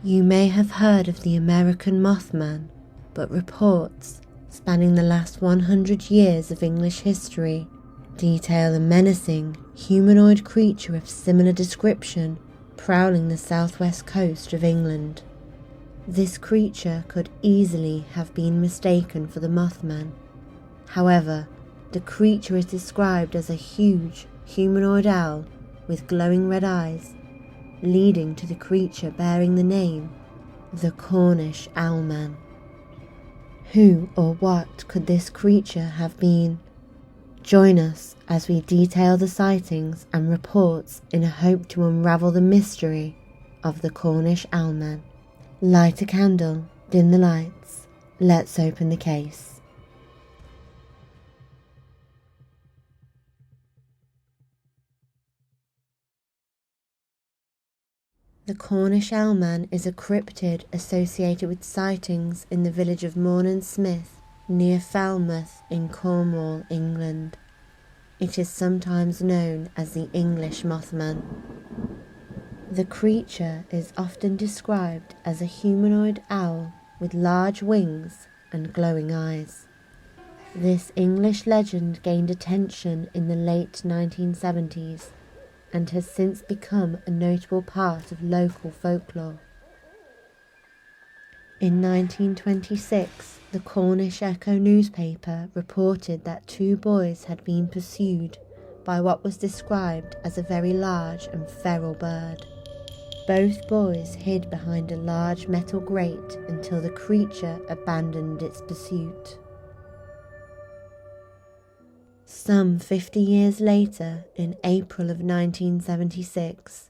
You may have heard of the American Mothman, but reports spanning the last 100 years of English history detail a menacing, humanoid creature of similar description prowling the southwest coast of England. This creature could easily have been mistaken for the Mothman. However, the creature is described as a huge, humanoid owl with glowing red eyes, leading to the creature bearing the name, the Cornish Owlman. Who or what could this creature have been? Join us as we detail the sightings and reports in a hope to unravel the mystery of the Cornish Owlman. Light a candle, dim the lights, let's open the case. The Cornish Owlman is a cryptid associated with sightings in the village of Mawnan Smith, near Falmouth in Cornwall, England. It is sometimes known as the English Mothman. The creature is often described as a humanoid owl with large wings and glowing eyes. This English legend gained attention in the late 1970s and has since become a notable part of local folklore. In 1926, the Cornish Echo newspaper reported that 2 boys had been pursued by what was described as a very large and feral bird. Both boys hid behind a large metal grate until the creature abandoned its pursuit. Some 50 years later, in April of 1976,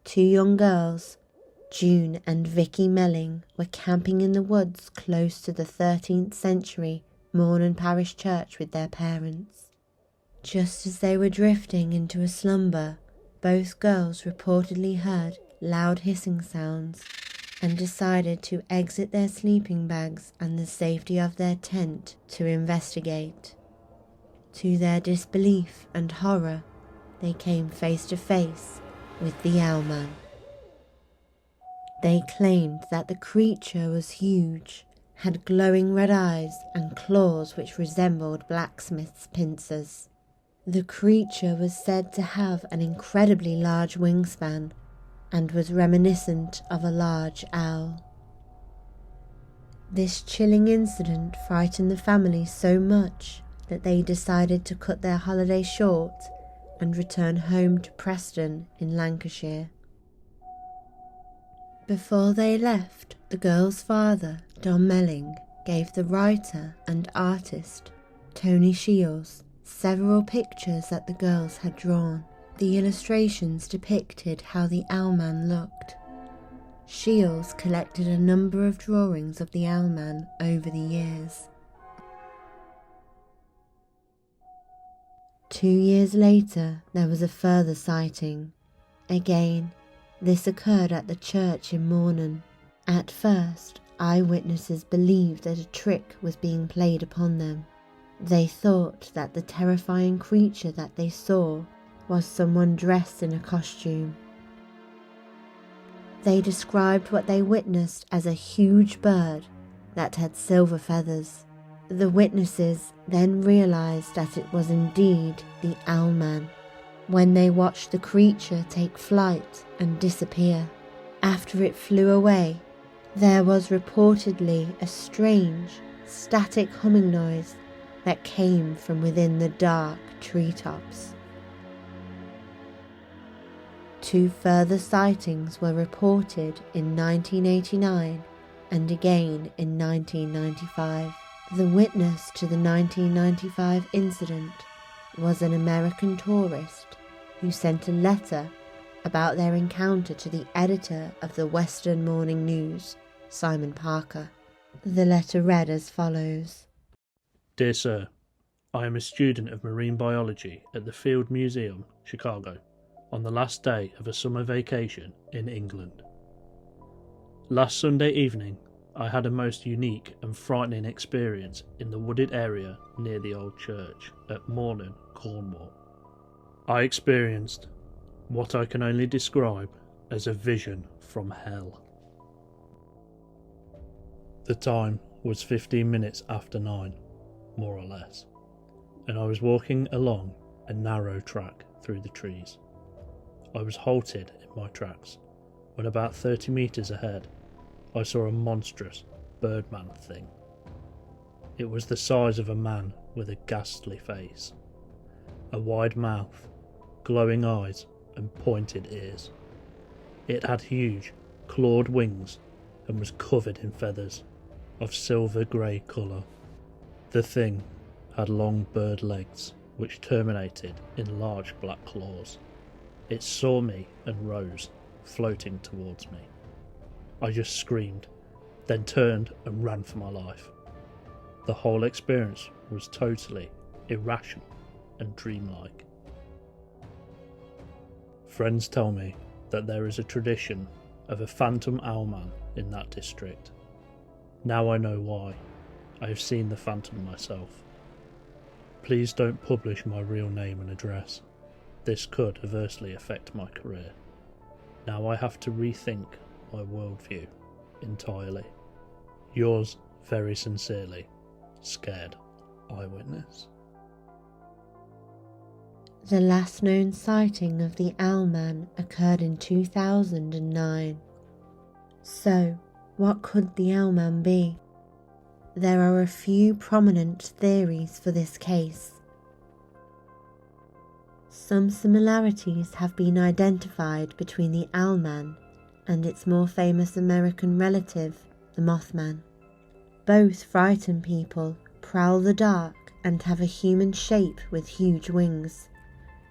2 young girls, June and Vicky Melling, were camping in the woods close to the 13th century Mawnan Parish Church with their parents. Just as they were drifting into a slumber, both girls reportedly heard loud hissing sounds and decided to exit their sleeping bags and the safety of their tent to investigate. To their disbelief and horror, they came face to face with the Owlman. They claimed that the creature was huge, had glowing red eyes and claws which resembled blacksmith's pincers. The creature was said to have an incredibly large wingspan and was reminiscent of a large owl. This chilling incident frightened the family so much that they decided to cut their holiday short and return home to Preston in Lancashire. Before they left, the girls' father, Don Melling, gave the writer and artist, Tony Shields, several pictures that the girls had drawn. The illustrations depicted how the Owlman looked. Shields collected a number of drawings of the Owlman over the years. 2 years later, there was a further sighting. Again, this occurred at the church in Mawnan. At first, eyewitnesses believed that a trick was being played upon them. They thought that the terrifying creature that they saw was someone dressed in a costume. They described what they witnessed as a huge bird that had silver feathers. The witnesses then realized that it was indeed the Owlman when they watched the creature take flight and disappear. After it flew away, there was reportedly a strange, static humming noise that came from within the dark treetops. 2 further sightings were reported in 1989 and again in 1995. The witness to the 1995 incident was an American tourist who sent a letter about their encounter to the editor of the Western Morning News, Simon Parker. The letter read as follows. Dear Sir, I am a student of marine biology at the Field Museum, Chicago, on the last day of a summer vacation in England. Last Sunday evening, I had a most unique and frightening experience in the wooded area near the old church at Mawnan, Cornwall. I experienced what I can only describe as a vision from hell. The time was 15 minutes after 9, more or less, and I was walking along a narrow track through the trees. I was halted in my tracks when about 30 metres ahead I saw a monstrous birdman thing. It was the size of a man with a ghastly face, a wide mouth, glowing eyes and pointed ears. It had huge, clawed wings and was covered in feathers of silver grey colour. The thing had long bird legs which terminated in large black claws. It saw me and rose, floating towards me. I just screamed, then turned and ran for my life. The whole experience was totally irrational and dreamlike. Friends tell me that there is a tradition of a phantom owlman in that district. Now I know why. I have seen the phantom myself. Please don't publish my real name and address. This could adversely affect my career. Now I have to rethink my worldview entirely. Yours very sincerely, Scared Eyewitness. The last known sighting of the Owlman occurred in 2009. So, what could the Owlman be? There are a few prominent theories for this case. Some similarities have been identified between the Owlman and its more famous American relative, the Mothman. Both frighten people, prowl the dark, and have a human shape with huge wings.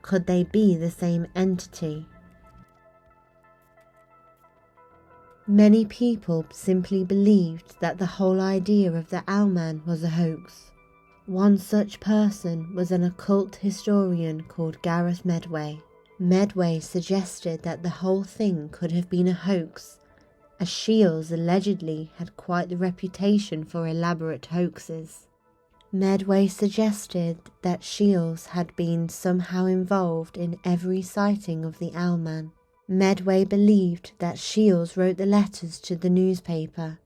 Could they be the same entity? Many people simply believed that the whole idea of the Owlman was a hoax. One such person was an occult historian called Gareth Medway. Medway suggested that the whole thing could have been a hoax, as Shields allegedly had quite the reputation for elaborate hoaxes. Medway suggested that Shields had been somehow involved in every sighting of the Owlman. Medway believed that Shields wrote the letters to the newspaper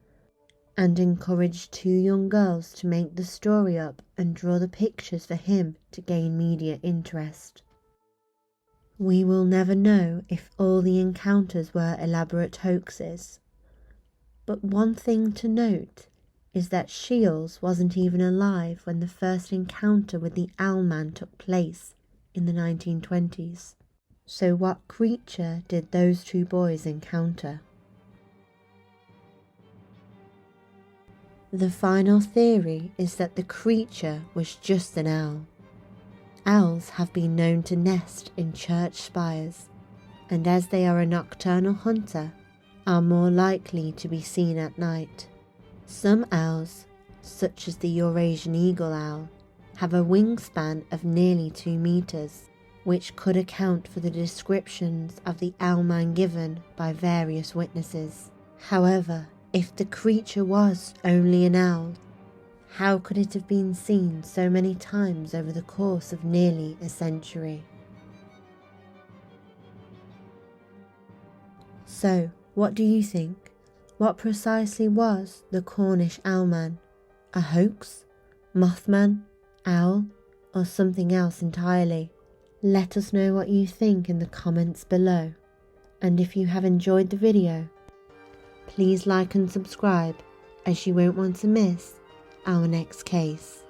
and encouraged two young girls to make the story up and draw the pictures for him to gain media interest. We will never know if all the encounters were elaborate hoaxes, but one thing to note is that Shields wasn't even alive when the first encounter with the Owlman took place in the 1920s. So what creature did those two boys encounter? The final theory is that the creature was just an owl. Owls have been known to nest in church spires, and as they are a nocturnal hunter, are more likely to be seen at night. Some owls, such as the Eurasian eagle owl, have a wingspan of nearly 2 meters, which could account for the descriptions of the Owlman given by various witnesses. However, if the creature was only an owl, how could it have been seen so many times over the course of nearly a century? So, what do you think? What precisely was the Cornish Owlman? A hoax? Mothman? Owl? Or something else entirely? Let us know what you think in the comments below. And if you have enjoyed the video, please like and subscribe, as you won't want to miss our next case.